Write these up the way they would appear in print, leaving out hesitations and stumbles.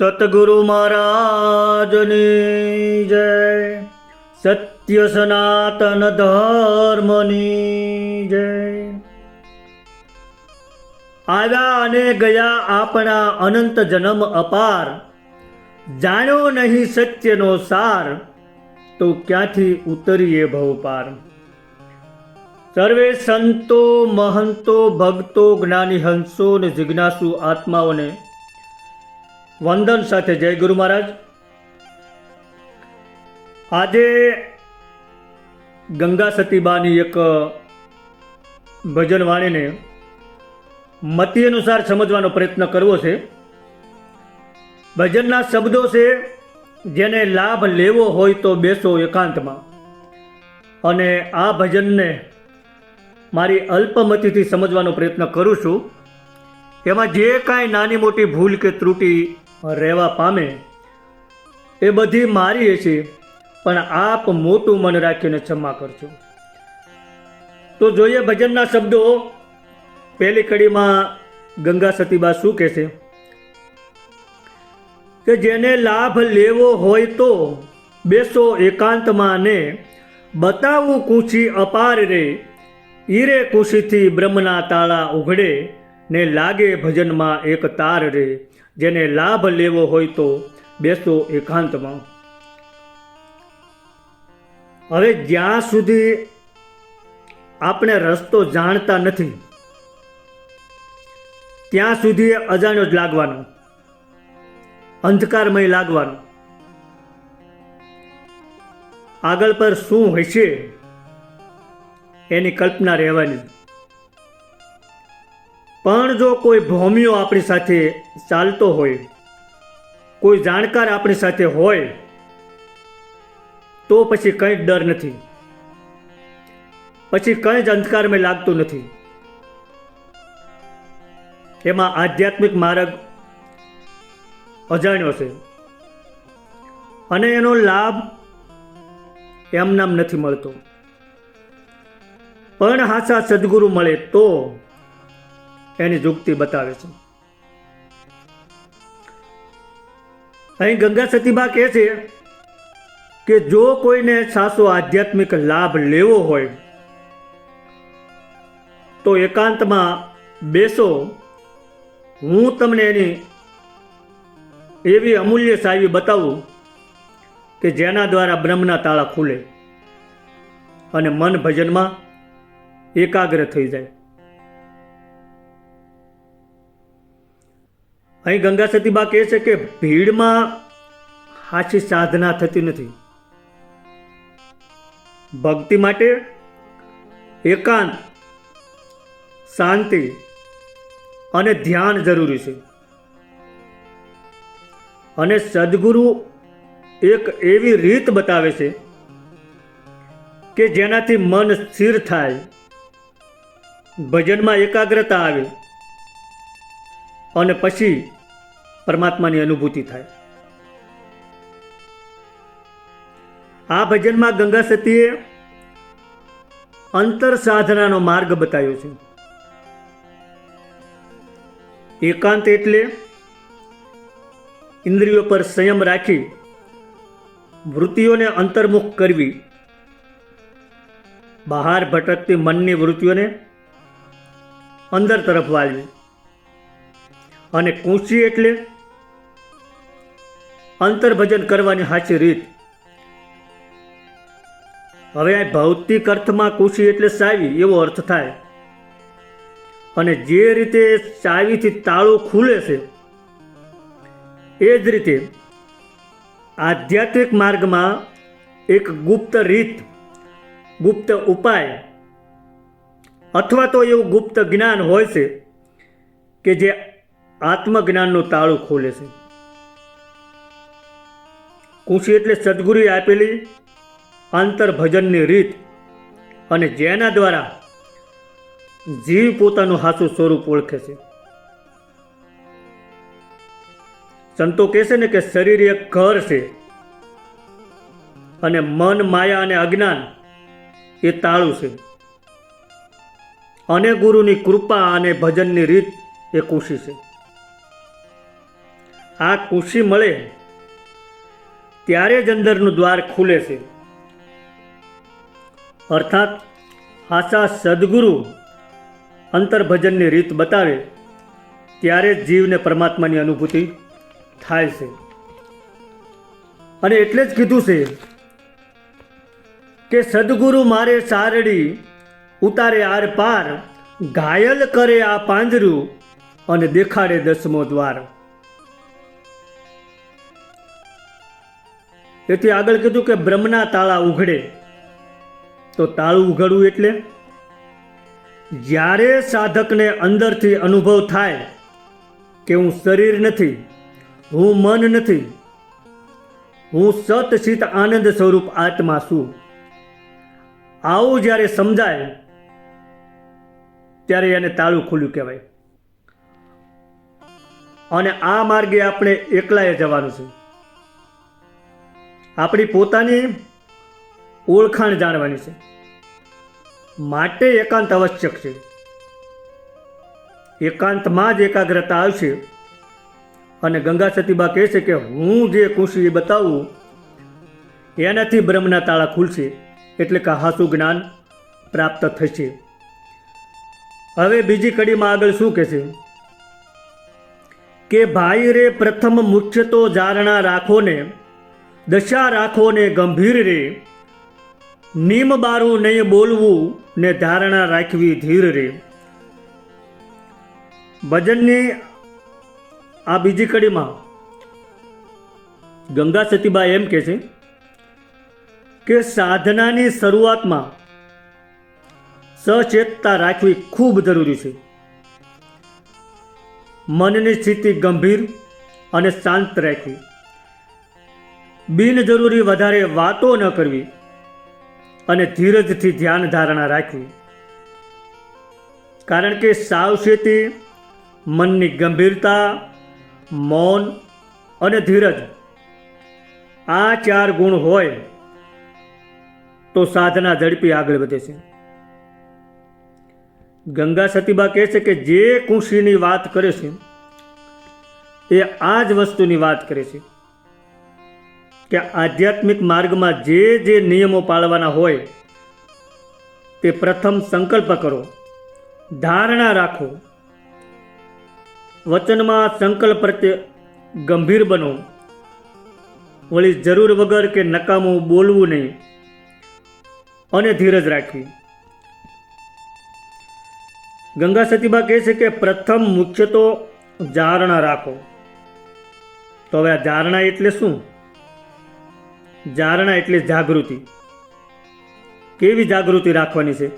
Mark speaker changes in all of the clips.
Speaker 1: સતગુરુ મહારાજની જય. સત્ય સનાતન ધર્મની જય. આવ્યા અને ગયા આપણા અનંત જન્મ અપાર, જાણ્યો નહીં સત્યનો સાર, તો ક્યાંથી ઉતરીએ ભવપાર. સર્વે સંતો મહંતો ભક્તો જ્ઞાની હંસો અને જિજ્ઞાસુ આત્માઓને વંદન સાથે જય ગુરુ મહારાજ. આજે ગંગા સતીબાની એક ભજન વાણીને મતિ અનુસાર સમજવાનો પ્રયત્ન કરવો છે. ભજનના શબ્દો છે, જેને લાભ લેવો હોય તો બેસો એકાંતમાં. અને આ ભજનને મારી અલ્પમતિથી સમજવાનો પ્રયત્ન કરું છું. એમાં જે કાંઈ નાની મોટી ભૂલ કે ત્રુટિ રહેવા પામે એ બધી મારી છે, પણ આપ મોટું મન રાખીને ક્ષમા કરજો. તો જોઈએ ભજનના શબ્દો. પહેલી કડીમાં ગંગા સતીબા શું કહે છે કે જેને લાભ લેવો હોય તો બેસો એકાંતમાં ને બતાવું કુશી અપાર રે, ઈરે કુશીથી બ્રહ્મના તાળા ઉઘડે ને લાગે ભજનમાં એક તાર રે. જેને લાભ લેવો હોય તો બેસો એકાંતમાં. હવે જ્યાં સુધી આપણે રસ્તો જાણતા નથી ત્યાં સુધી અજાણ્યો જ લાગવાનો, અંધકારમય લાગવાનો. આગળ પર શું હશે એની કલ્પના રહેવાની. પણ જો કોઈ ભોમિયો આપણી સાથે ચાલતો હોય, કોઈ જાણકાર આપણી સાથે હોય, તો પછી કંઈ જ ડર નથી, પછી કંઈ જ અંધકારમય લાગતું નથી. એમાં આધ્યાત્મિક માર્ગ અજાણ્યો છે અને એનો લાભ એમનામ નથી મળતો. પણ હાચા સદગુરુ મળે તો એની યુક્તિ બતાવે છે. અહીં ગંગા સતીબા કહે છે કે જો કોઈને સાચો આધ્યાત્મિક લાભ લેવો હોય તો એકાંતમાં બેસો. હું તમને એની એવી અમૂલ્ય ચાવી બતાવું કે જેના દ્વારા બ્રહ્મના તાળા ખુલે અને મન ભજનમાં એકાગ્ર થઈ જાય. અહીં ગંગા સતીબા કહે છે કે ભીડમાં સાચી સાધના થતી નથી. ભક્તિ માટે એકાંત, શાંતિ અને ધ્યાન જરૂરી છે. અને સદગુરુ એક એવી રીત બતાવે છે કે જેનાથી મન સ્થિર થાય, ભજનમાં એકાગ્રતા આવે અને પછી પરમાત્માની અનુભૂતિ થાય. આ ભજનમાં ગંગા સતીએ અંતર સાધનાનો માર્ગ બતાવ્યો છે. એકાંત એટલે ઇન્દ્રિયો પર સંયમ રાખી વૃત્તિઓને અંતર્મુખ કરવી, બહાર ભટકતી મનની વૃત્તિઓને અંદર તરફ વાળવી. અને કુશી એટલે અંતર્ભજન કરવાની સાચી રીત. હવે આ ભૌતિક અર્થમાં કુશી એટલે ચાવી એવો અર્થ થાય. અને જે રીતે ચાવીથી તાળું ખુલે છે એ જ રીતે આધ્યાત્મિક માર્ગમાં એક ગુપ્ત રીત, ગુપ્ત ઉપાય અથવા તો એવું ગુપ્ત જ્ઞાન હોય છે કે જે આત્મજ્ઞાનનું તાળું ખોલે છે. કુશી એટલે સદગુરુએ આપેલી આંતરભજનની રીત, અને જેના દ્વારા જીવ પોતાનું સાચું સ્વરૂપ ઓળખે છે. સંતો કહે છે ને કે શરીર એક ઘર છે અને મન, માયા અને અજ્ઞાન એ તાળું છે. અને ગુરુની કૃપા અને ભજનની રીત એ કુશી છે. આ ખુશી મળે ત્યારે જ અંદરનું દ્વાર ખુલે છે. અર્થાત આશા સદગુરુ અંતર્ભજનની રીત બતાવે ત્યારે જ જીવને પરમાત્માની અનુભૂતિ થાય છે. અને એટલે જ કીધું છે કે સદગુરુ મારે સારડી ઉતારે આર પાર, ઘાયલ કરે આ પાંજરું અને દેખાડે દસમો દ્વાર. તેથી આગળ કીધું કે બ્રહ્મના તાળા ઉઘડે. તો તાળું ઉઘડવું એટલે જ્યારે સાધકને અંદરથી અનુભવ થાય કે હું શરીર નથી, હું મન નથી, હું સત ચિત આનંદ સ્વરૂપ આત્મા છું, આવું જ્યારે સમજાય ત્યારે એને તાળું ખુલ્યું કહેવાય. અને આ માર્ગે આપણે એકલાએ જવાનું છે. આપણી પોતાની ઓળખાણ જાણવાની છે, માટે એકાંત આવશ્યક છે. એકાંતમાં જ એકાગ્રતા આવશે. અને ગંગા સતીબા કહે છે કે હું જે ખુશી બતાવું એનાથી બ્રહ્મના તાળા ખુલશે, એટલે કે હાસુ જ્ઞાન પ્રાપ્ત થશે. હવે બીજી કડીમાં આગળ શું કહે છે કે ભાઈ રે પ્રથમ મુખ્ય તો જારણા રાખો ને, દશા રાખો ને ગંભીર રે, નિમ બારું નહીં બોલવું ને ધારણા રાખવી ધીર રે. ભજનની આ બીજી કડીમાં ગંગા સતીબા એમ કહે છે કે સાધનાની શરૂઆતમાં સચેતતા રાખવી ખૂબ જરૂરી છે. મનની સ્થિતિ ગંભીર અને શાંત રાખવી, બિનજરૂરી વધારે વાતો ન કરવી અને ધીરજથી ધ્યાન ધારણા રાખવી. કારણ કે સાવચેતી, મનની ગંભીરતા, મૌન અને ધીરજ, આ 4 ગુણ હોય તો સાધના ઝડપી આગળ વધે છે. ગંગા સતીબા કહે છે કે જે ખુશીની વાત કરે છે એ આ જ વસ્તુની વાત કરે છે કે આધ્યાત્મિક માર્ગમાં જે નિયમો પાળવાના હોય તે પ્રથમ સંકલ્પ કરો, ધારણા રાખો, વચનમાં સંકલ્પ પ્રત્યે ગંભીર બનો, વળી જરૂર વગર કે નકામું બોલવું નહીં અને ધીરજ રાખવી. ગંગા સતીબા કહે છે કે પ્રથમ મુખ્ય તો ધારણા રાખો. તો હવે આ ધારણા એટલે શું? ધારણા એટલે જાગૃતિ. કેવી જાગૃતિ રાખવાની છે?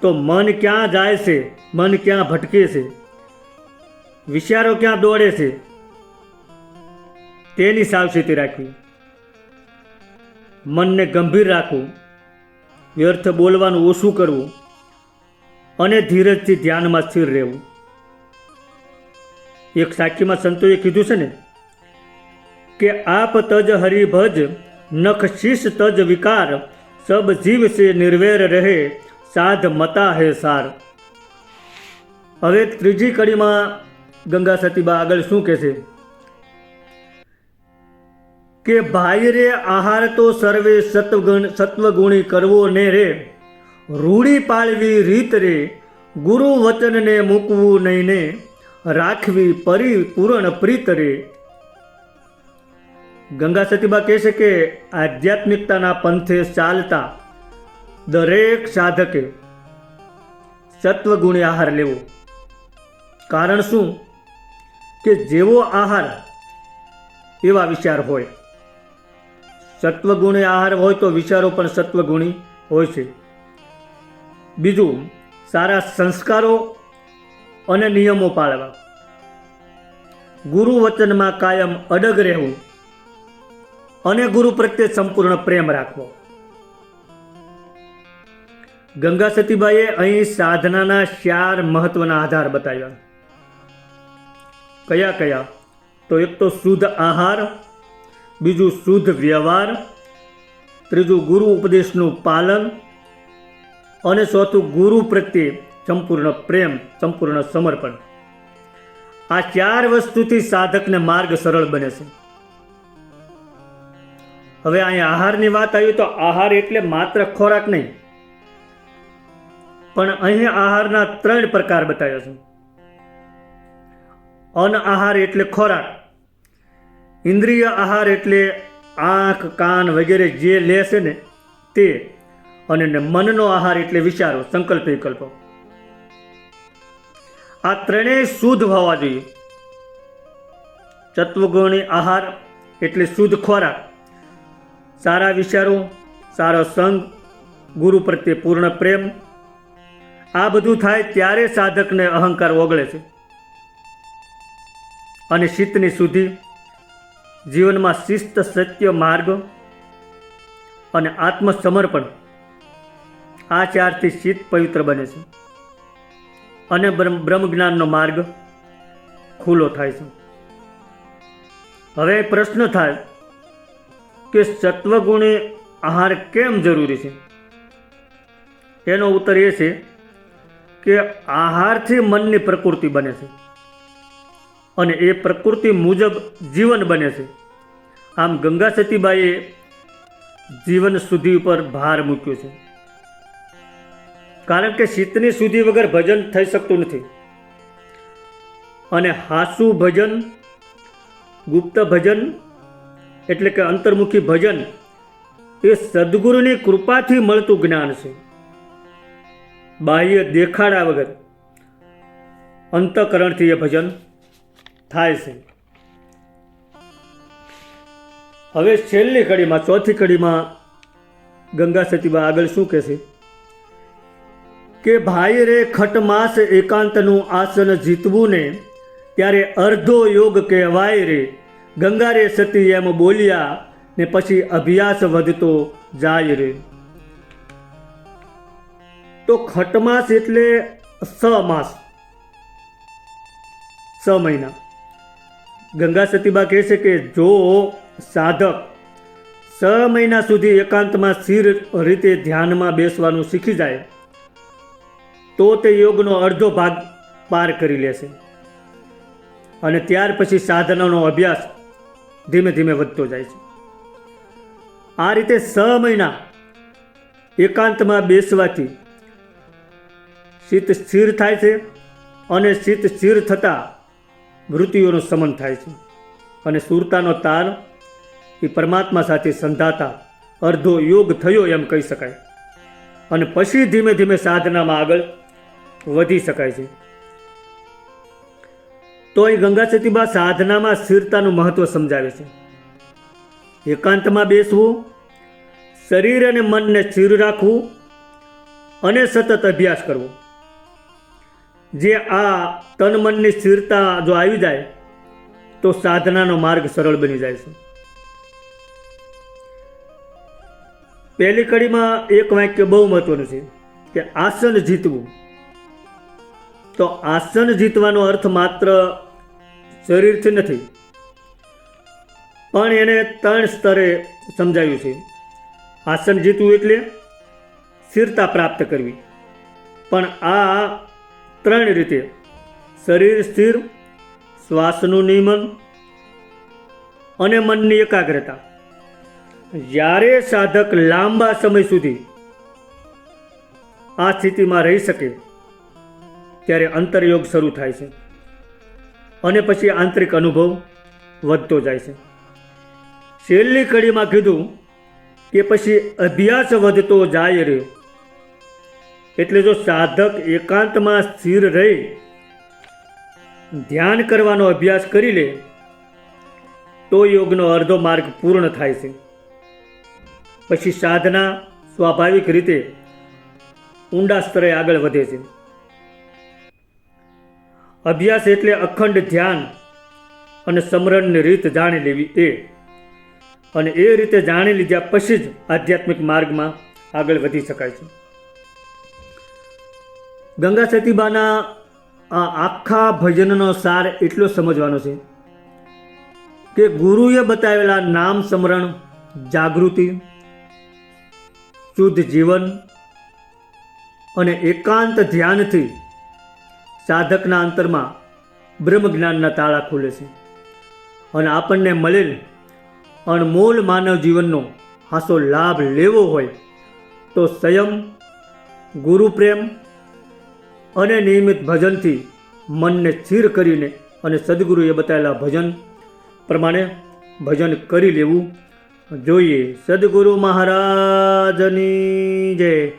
Speaker 1: તો મન ક્યાં જાય છે, મન ક્યાં ભટકે છે, વિચારો ક્યાં દોડે છે, તેની સાવચેતી રાખવી. મનને ગંભીર રાખવું, વ્યર્થ બોલવાનું ઓછું કરવું અને ધીરજથી ધ્યાનમાં સ્થિર રહેવું. એક સાખીમાં સંતોએ કીધું છે ને કે આપ તજ હરિભજ, નખ શીશ તજ વિકાર, સબ જીવ સે નિર્વેર રહે, સાધ મતા હે સાર. હવે ત્રીજી કડીમાં ગંગા સતીબા આગળ શું કહે છે કે ભાઈ રે આહાર તો સર્વે સત્વગુણી કરવો ને રે, રૂડી પાળવી રીત રે, ગુરુ વચનને મૂકવું નહીં ને, રાખવી પરિપૂર્ણ પ્રીત રે. ગંગા સતીબા કહે છે કે આધ્યાત્મિકતાના પંથે ચાલતા દરેક સાધકે સત્વગુણી આહાર લેવો. કારણ શું? કે જેવો આહાર એવા વિચાર હોય. સત્વગુણી આહાર હોય તો વિચારો પણ સત્વગુણી હોય છે. બીજું, સારા સંસ્કારો અને નિયમો પાળવા, ગુરુ વચનમાં કાયમ અડગ રહેવું અને ગુરુ પ્રત્યે સંપૂર્ણ પ્રેમ રાખવો. ગંગા સતીબાઈએ અહીં સાધનાના 4 મહત્વના આધાર બતાવ્યા. કયા કયા? તો એક તો શુદ્ધ આહાર, બીજું શુદ્ધ વ્યવહાર, ત્રીજું ગુરુ ઉપદેશનું પાલન અને ચોથું ગુરુ પ્રત્યે સંપૂર્ણ પ્રેમ, સંપૂર્ણ સમર્પણ. આ 4 વસ્તુથી સાધકને માર્ગ સરળ બને છે. હવે અહીંયા આહારની વાત આવી તો આહાર એટલે માત્ર ખોરાક નહીં, પણ અહીં આહારના 3 પ્રકાર બતાવ્યા છે. અન્ન આહાર એટલે ખોરાક, ઇન્દ્રિય આહાર એટલે આંખ કાન વગેરે જે લે છે ને તે, અને મનનો આહાર એટલે વિચારો સંકલ્પ વિકલ્પો. આ ત્રણેય શુદ્ધ હોવા જોઈએ. સત્વગુણી આહાર એટલે શુદ્ધ ખોરાક, સારા વિચારો, સારો સંગ, ગુરુ પ્રત્યે પૂર્ણ પ્રેમ. આ બધું થાય ત્યારે સાધકને અહંકાર ઓગળે છે અને ચિત્તની શુદ્ધિ, જીવનમાં શિસ્ત, સત્ય માર્ગ અને આત્મસમર્પણ, આ 4થી ચિત્ત પવિત્ર બને છે અને બ્રહ્મ જ્ઞાનનો માર્ગ ખુલ્લો થાય છે. હવે પ્રશ્ન થાય કે સત્વગુણી આહાર કેમ જરૂરી છે? એનો ઉત્તર એ છે કે આહારથી મનની પ્રકૃતિ બને છે અને એ પ્રકૃતિ મુજબ જીવન બને છે. આમ ગંગા સતીબાઈએ જીવન શુદ્ધિ ઉપર ભાર મૂક્યો છે, કારણ કે ચિત્તની શુદ્ધિ વગર ભજન થઈ શકતું નથી. અને હાસુ ભજન, ગુપ્ત ભજન એટલે કે અંતર્મુખી ભજન એ સદગુરુની કૃપાથી મળતું જ્ઞાન છે. બાહ્ય દેખાડા વગર અંતઃકરણથી એ ભજન થાય છે. હવે છેલ્લી કડીમાં, ચોથી કડીમાં ગંગા સતીબા આગળ શું કહે છે કે ભાઈ રે ખટમાસ એકાંતનું આસન જીતવું ને ત્યારે અર્ધો યોગ કહેવાય રે. ગંગા રે સતી એમ બોલ્યા ને પછી અભ્યાસ વધતો જાય રે. તો ખટમાસ એટલે 6 માસ, 6 મહિના. ગંગા સતીબા કહે છે કે જો સાધક 6 મહિના સુધી એકાંતમાં સ્થિર રીતે ધ્યાનમાં બેસવાનું શીખી જાય તો તે યોગનો અડધો ભાગ પાર કરી લેશે અને ત્યાર પછી સાધનાનો અભ્યાસ ધીમે ધીમે વધતો જાય છે. આ રીતે 6 મહિના એકાંતમાં બેસવાથી ચિત્ત સ્થિર થાય છે અને ચિત્ત સ્થિર થતાં વૃત્તિઓનું શમન થાય છે અને સુરતાનો તાર એ પરમાત્મા સાથે સંધાતા અર્ધો યોગ થયો એમ કહી શકાય. અને પછી ધીમે ધીમે સાધનામાં આગળ વધી શકાય છે. તો અહીં ગંગા સતીબા સાધનામાં સ્થિરતાનું મહત્વ સમજાવે છે. એકાંતમાં બેસવું, શરીર અને મનને સ્થિર રાખવું અને સતત અભ્યાસ કરવો. જે આ તન મનની સ્થિરતા જો આવી જાય તો સાધનાનો માર્ગ સરળ બની જાય છે. પહેલી કડીમાં એક વાક્ય બહુ મહત્વનું છે કે આસન જીતવું. તો આસન જીતવાનો અર્થ માત્ર શરીરથી નથી, પણ એને 3 સ્તરે સમજાવ્યું છે. આસન જીતવું એટલે સ્થિરતા પ્રાપ્ત કરવી, પણ આ 3 રીતે: શરીર સ્થિર, શ્વાસનું નિયમન અને મનની એકાગ્રતા. જ્યારે સાધક લાંબા સમય સુધી આ સ્થિતિમાં રહી શકે ત્યારે અંતરયોગ શરૂ થાય છે અને પછી આંતરિક અનુભવ વધતો જાય છે. છેલ્લી કડીમાં કીધું કે પછી અભ્યાસ વધતો જાય રહ્યો. એટલે જો સાધક એકાંતમાં સ્થિર રહી ધ્યાન કરવાનો અભ્યાસ કરી લે તો યોગનો અર્ધો માર્ગ પૂર્ણ થાય છે. પછી સાધના સ્વાભાવિક રીતે ઊંડા સ્તરે આગળ વધે છે. અભ્યાસ એટલે અખંડ ધ્યાન અને સમરણની રીત જાણી લેવી એ, અને એ રીતે જાણી લીધા પછી જ આધ્યાત્મિક માર્ગમાં આગળ વધી શકાય છે. ગંગા સતીબાના આ આખા ભજનનો સાર એટલો સમજવાનો છે કે ગુરુએ બતાવેલા નામ સ્મરણ, જાગૃતિ, શુદ્ધ જીવન અને એકાંત ધ્યાનથી સાધકના અંતરમાં બ્રહ્મ જ્ઞાનના તાળા ખુલે છે. અને આપણને મળેલ અણમોલ માનવ જીવનનો હાસો લાભ લેવો હોય તો સંયમ, ગુરુ પ્રેમ અને નિયમિત ભજનથી મનને સ્થિર કરીને અને સદગુરુએ બતાવેલા ભજન પ્રમાણે ભજન કરી લેવું જોઈએ. સદગુરુ મહારાજની જય.